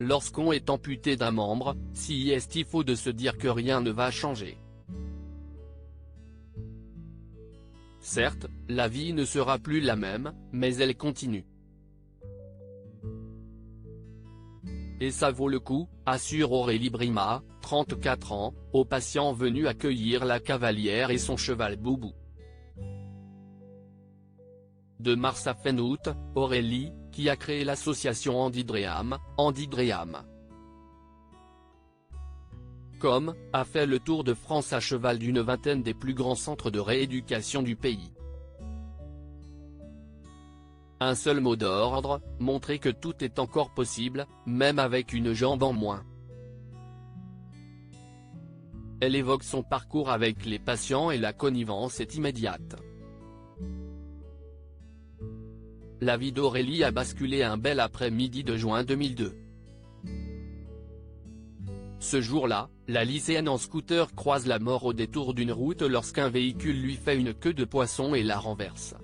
Lorsqu'on est amputé d'un membre, il faut de se dire que rien ne va changer. Certes, la vie ne sera plus la même, mais elle continue. Et ça vaut le coup, assure Aurélie Brima, 34 ans, aux patients venus accueillir la cavalière et son cheval Boubou. De mars à fin août, Aurélie, qui a créé l'association Andidream, a fait le tour de France à cheval d'une vingtaine des plus grands centres de rééducation du pays. Un seul mot d'ordre, montrer que tout est encore possible, même avec une jambe en moins. Elle évoque son parcours avec les patients et la connivence est immédiate. La vie d'Aurélie a basculé un bel après-midi de juin 2002. Ce jour-là, la lycéenne en scooter croise la mort au détour d'une route lorsqu'un véhicule lui fait une queue de poisson et la renverse.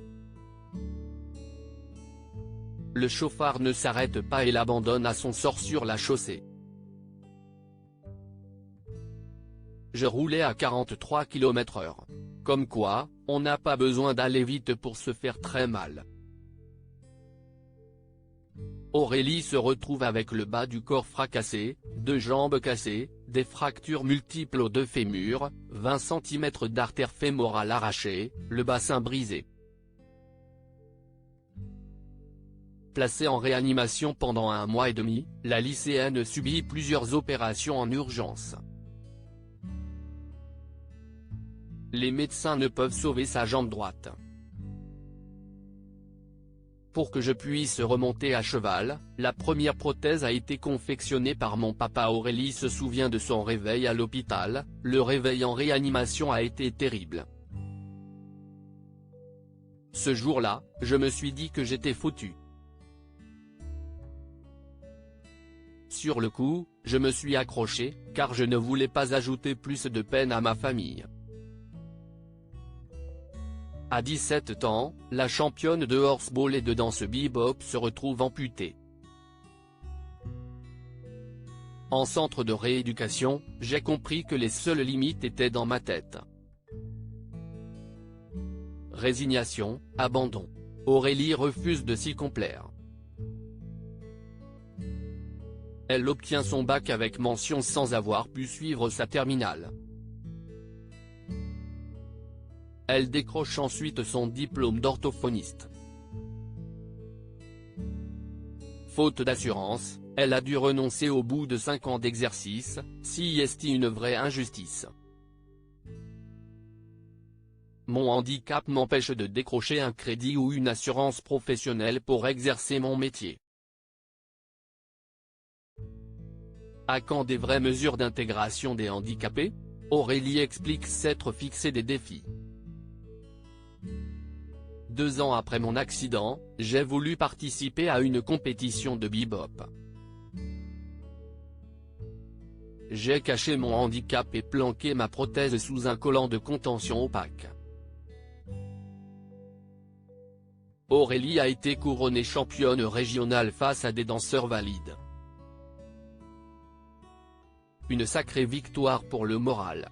Le chauffard ne s'arrête pas et l'abandonne à son sort sur la chaussée. Je roulais à 43 km/h. Comme quoi, on n'a pas besoin d'aller vite pour se faire très mal. Aurélie se retrouve avec le bas du corps fracassé, 2 jambes cassées, des fractures multiples aux 2 fémurs, 20 cm d'artère fémorale arrachée, le bassin brisé. Placée en réanimation pendant 1 mois et demi, la lycéenne subit plusieurs opérations en urgence. Les médecins ne peuvent sauver sa jambe droite. Pour que je puisse remonter à cheval, la première prothèse a été confectionnée par mon papa. Aurélie se souvient de son réveil à l'hôpital, le réveil en réanimation a été terrible. Ce jour-là, je me suis dit que j'étais foutu. Sur le coup, je me suis accroché, car je ne voulais pas ajouter plus de peine à ma famille. À 17 ans, la championne de horseball et de danse bebop se retrouve amputée. En centre de rééducation, j'ai compris que les seules limites étaient dans ma tête. Résignation, abandon. Aurélie refuse de s'y complaire. Elle obtient son bac avec mention sans avoir pu suivre sa terminale. Elle décroche ensuite son diplôme d'orthophoniste. Faute d'assurance, elle a dû renoncer au bout de 5 ans d'exercice, c'est une vraie injustice. Mon handicap m'empêche de décrocher un crédit ou une assurance professionnelle pour exercer mon métier. À quand des vraies mesures d'intégration des handicapés ? Aurélie explique s'être fixé des défis. 2 ans après mon accident, j'ai voulu participer à une compétition de bebop. J'ai caché mon handicap et planqué ma prothèse sous un collant de contention opaque. Aurélie a été couronnée championne régionale face à des danseurs valides. Une sacrée victoire pour le moral.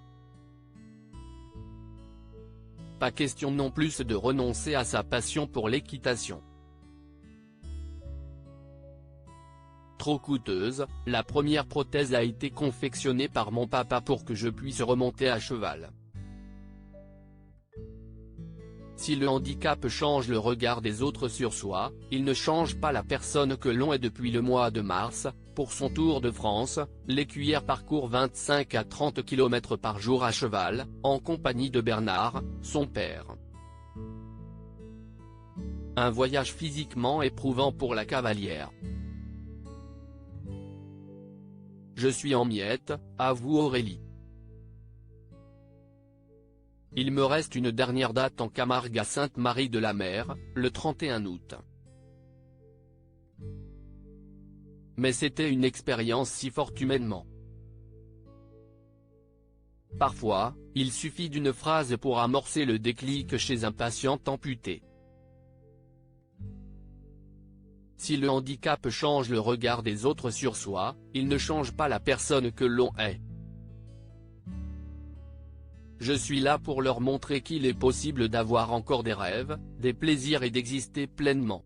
Pas question non plus de renoncer à sa passion pour l'équitation. Trop coûteuse, la première prothèse a été confectionnée par mon papa pour que je puisse remonter à cheval. Si le handicap change le regard des autres sur soi, il ne change pas la personne que l'on est. Depuis le mois de mars, pour son Tour de France, l'écuyère parcourt 25 à 30 km par jour à cheval, en compagnie de Bernard, son père. Un voyage physiquement éprouvant pour la cavalière. Je suis en miettes, avoue Aurélie. Il me reste une dernière date en Camargue à Sainte-Marie-de-la-Mer, le 31 août. Mais c'était une expérience si forte humainement. Parfois, il suffit d'une phrase pour amorcer le déclic chez un patient amputé. Si le handicap change le regard des autres sur soi, il ne change pas la personne que l'on est. Je suis là pour leur montrer qu'il est possible d'avoir encore des rêves, des plaisirs et d'exister pleinement.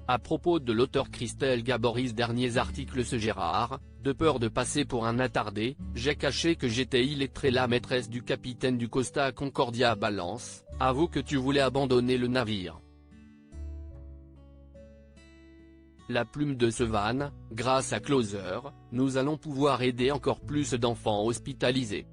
À propos de l'auteur Christelle Gaboris, derniers articles. Ce Gérard, de peur de passer pour un attardé, j'ai caché que j'étais illettré. La maîtresse du capitaine du Costa Concordia balance, avoue que tu voulais abandonner le navire. La plume de Sevan, grâce à Closer, nous allons pouvoir aider encore plus d'enfants hospitalisés.